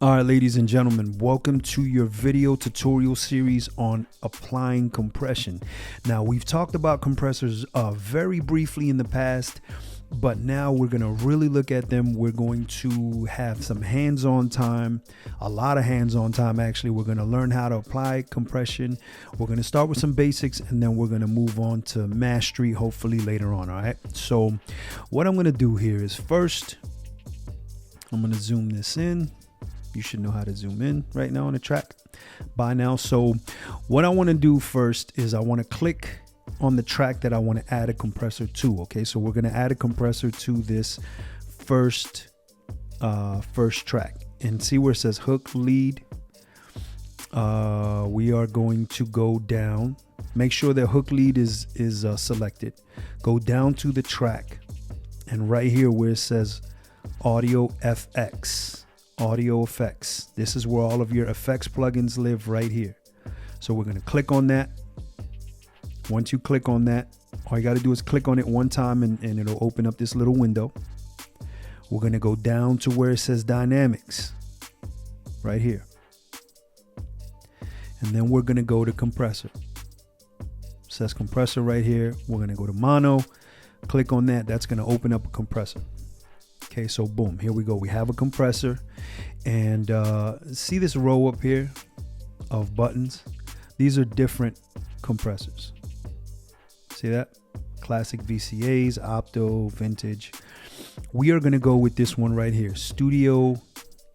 All right, ladies and gentlemen, welcome to your video tutorial series on applying compression. Now, we've talked about compressors very briefly in the past, but now we're going to really look at them. We're going to have some hands-on time, a lot of hands-on time actually. We're going to learn how to apply compression. We're going to start with some basics, and then we're going to move on to mastery hopefully later on. All right, so what I'm going to do here is first I'm going to zoom this in. You should know how to zoom in right now on the track by now. So what I want to do first is I want to click on the track that I want to add a compressor to. Okay, so we're going to add a compressor to this first track, and see where it says hook lead. We are going to go down. Make sure that hook lead is selected. Go down to the track, and right here where it says audio FX. Audio effects. This is where all of your effects plugins live, right here. So we're going to click on that. Once you click on that, all you got to do is click on it one time and it'll open up this little window. We're going to go down to where it says dynamics right here. And then we're going to go to compressor. It says compressor right here. We're going to go to mono. Click on that. That's going to open up a compressor. Okay, so boom, here we go. We have a compressor, and see this row up here of buttons? These are different compressors. See that? Classic VCAs, opto, vintage. We are going to go with this one right here, Studio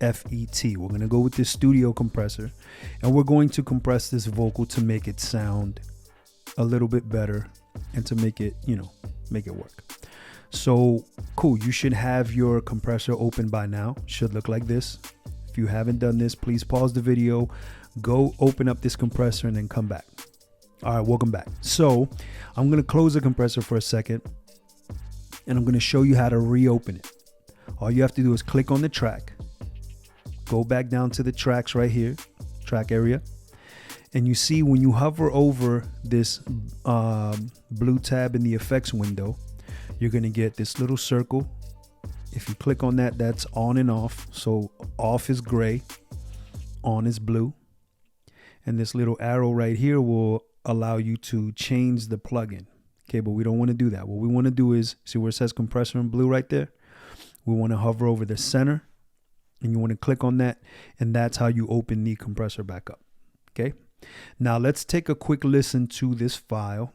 FET. We're going to go with this studio compressor, and we're going to compress this vocal to make it sound a little bit better and to make it, make it work. So cool, you should have your compressor open by now. Should look like this. If you haven't done this, please pause the video, go open up this compressor, and then come back. All right, welcome back. So I'm going to close the compressor for a second, and I'm going to show you how to reopen it. All you have to do is click on the track, go back down to the tracks right here, track area, and you see when you hover over this blue tab in the effects window, you're going to get this little circle. If you click on that, that's on and off. So off is gray, on is blue. And this little arrow right here will allow you to change the plugin. Okay, but we don't want to do that. What we want to do is, see where it says compressor in blue right there? We want to hover over the center, and you want to click on that, and that's how you open the compressor back up. Okay, now let's take a quick listen to this file.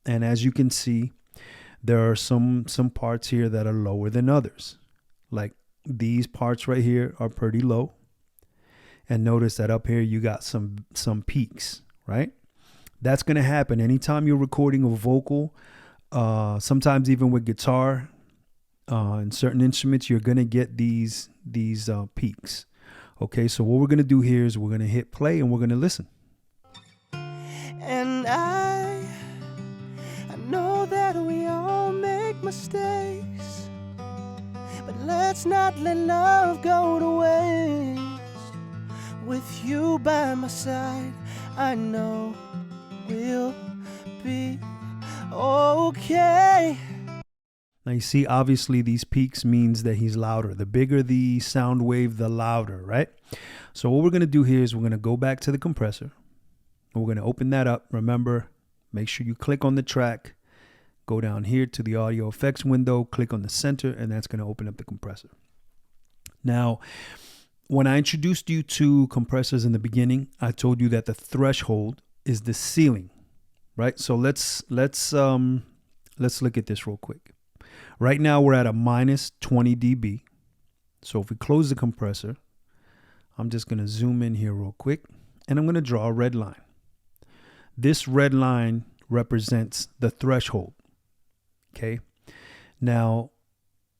And as you can see, there are some parts here that are lower than others. Like these parts right here are pretty low. And notice that up here you got some peaks, right? That's going to happen anytime you're recording a vocal. Sometimes even with guitar and certain instruments, you're going to get these peaks. Okay, so what we're going to do here is we're going to hit play and we're going to listen. And I know that we all make mistakes, but let's not let love go to waste. With you by my side, I know we'll be okay. Now you see, obviously these peaks means that he's louder. The bigger the sound wave, the louder, right? So what we're going to do here is we're going to go back to the compressor. We're going to open that up. Remember, make sure you click on the track, go down here to the audio effects window, click on the center, and that's going to open up the compressor. Now, when I introduced you to compressors in the beginning, I told you that the threshold is the ceiling, right? So let's look at this real quick. Right now we're at a minus 20 dB. So if we close the compressor, I'm just going to zoom in here real quick, and I'm going to draw a red line. This red line represents the threshold. Okay. Now,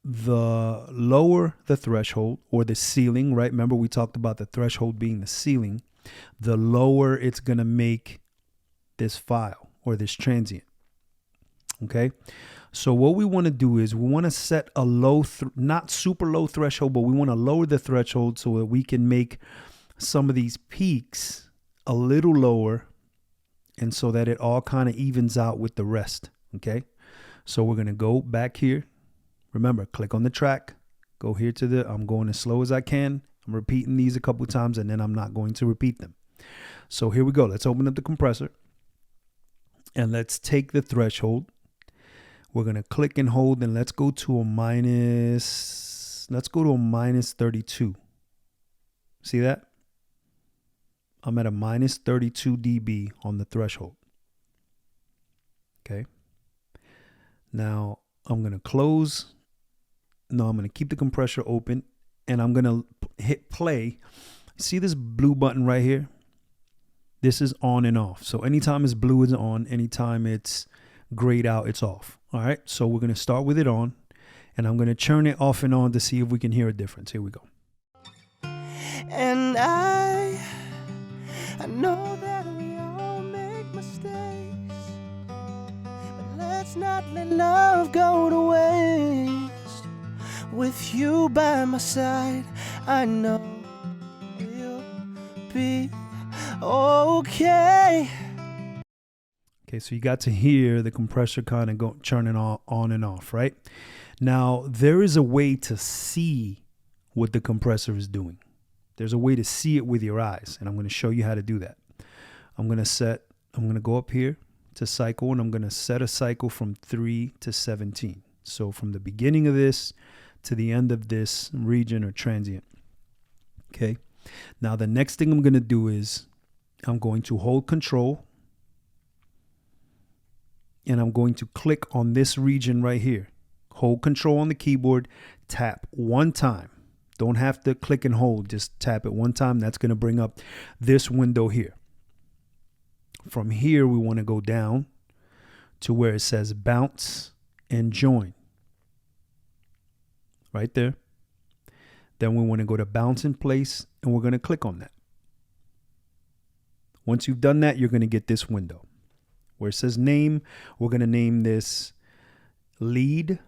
the lower the threshold, or the ceiling, right? Remember we talked about the threshold being the ceiling. The lower it's going to make this file or this transient. Okay. So what we want to do is we want to set a low, not super low threshold, but we want to lower the threshold so that we can make some of these peaks a little lower, and so that it all kind of evens out with the rest. Okay. So we're going to go back here. Remember, click on the track, Go here to the, I'm going as slow as I can. I'm repeating these a couple times and then I'm not going to repeat them. So here we go. Let's open up the compressor and let's take the threshold. We're going to click and hold and let's go to a minus 32. See that? I'm at a minus 32 dB on the threshold. Okay. Now I'm going to close. No, I'm going to keep the compressor open and I'm going to hit play. See this blue button right here? This is on and off. So anytime it's blue, it's on. Anytime it's grayed out, it's off. All right. So we're going to start with it on and I'm going to turn it off and on to see if we can hear a difference. Here we go. And I know that we all make mistakes, but let's not let love go to waste. With you by my side, I know we'll be okay. Okay, so you got to hear the compressor kind of go churning on and off, right? Now, there is a way to see what the compressor is doing. There's a way to see it with your eyes, and I'm going to show you how to do that. I'm going to go up here to cycle, and I'm going to set a cycle from 3 to 17. So from the beginning of this to the end of this region or transient. Okay. Now the next thing I'm going to do is I'm going to hold control and I'm going to click on this region right here. Hold control on the keyboard, tap one time. Don't have to click and hold, just tap it one time. That's going to bring up this window here. From here, we want to go down to where it says bounce and join. Right there. Then we want to go to bounce in place and we're going to click on that. Once you've done that, you're going to get this window where it says name. We're going to name this lead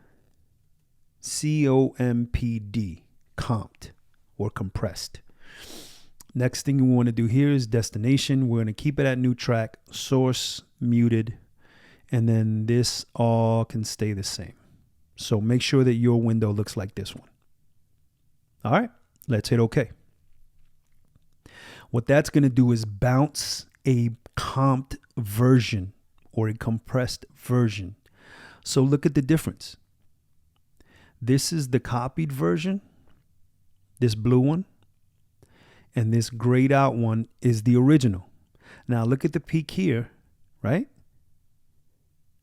COMPD, comped or compressed. Next thing we want to do here is destination. We're going to keep it at new track, source muted, and then this all can stay the same. So make sure that your window looks like this one. All right, let's hit OK. What that's going to do is bounce a comped version or a compressed version. So look at the difference. This is the copied version, this blue one, and this grayed out one is the original. Now look at the peak here, right?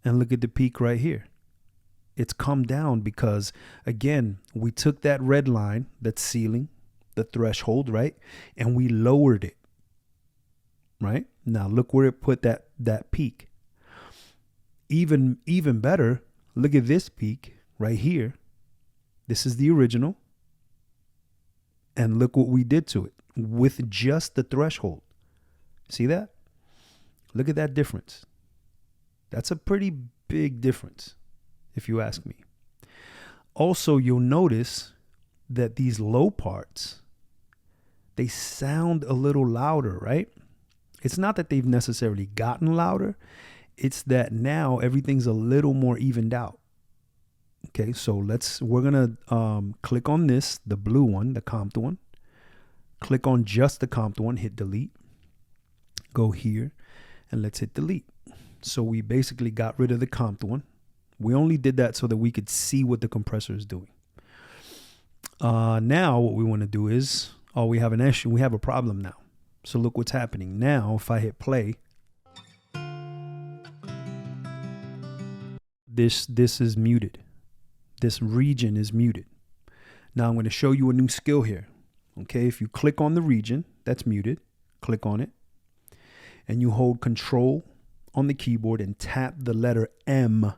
And look at the peak right here. It's come down because, again, we took that red line, that ceiling, the threshold, right? And we lowered it, right? Now look where it put that peak. Even better, look at this peak right here. This is the original. And look what we did to it with just the threshold. See that? Look at that difference. That's a pretty big difference, if you ask me. Also, you'll notice that these low parts, they sound a little louder, right? It's not that they've necessarily gotten louder. It's that now everything's a little more evened out. Okay, so we're going to click on this, the blue one, the comped one. Click on just the comped one, hit delete. Go here, and let's hit delete. So we basically got rid of the comped one. We only did that so that we could see what the compressor is doing. Now what we want to do is, we have an issue. We have a problem now. So look what's happening. Now, if I hit play, this is muted. This region is muted. Now I'm going to show you a new skill here. Okay, if you click on the region that's muted, click on it, and you hold control on the keyboard and tap the letter M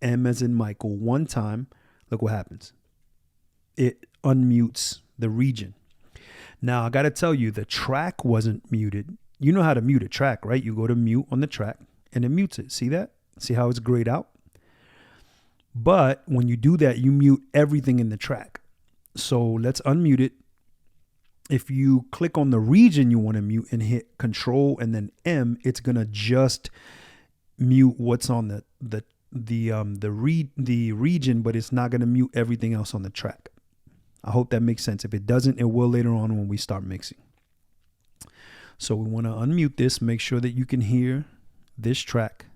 as in Michael, one time, look what happens. It unmutes the region. Now, I got to tell you, the track wasn't muted. You know how to mute a track, right? You go to mute on the track and it mutes it. See that? See how it's grayed out? But when you do that, you mute everything in the track. So let's unmute it. If you click on the region you want to mute and hit Control and then M, it's going to just mute what's on the region, but it's not going to mute everything else on the track. I hope that makes sense. If it doesn't, it will later on when we start mixing. So we want to unmute this, make sure that you can hear this track.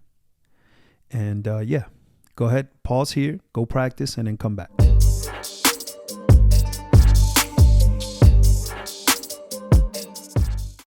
And yeah, go ahead, pause here, go practice, and then come back.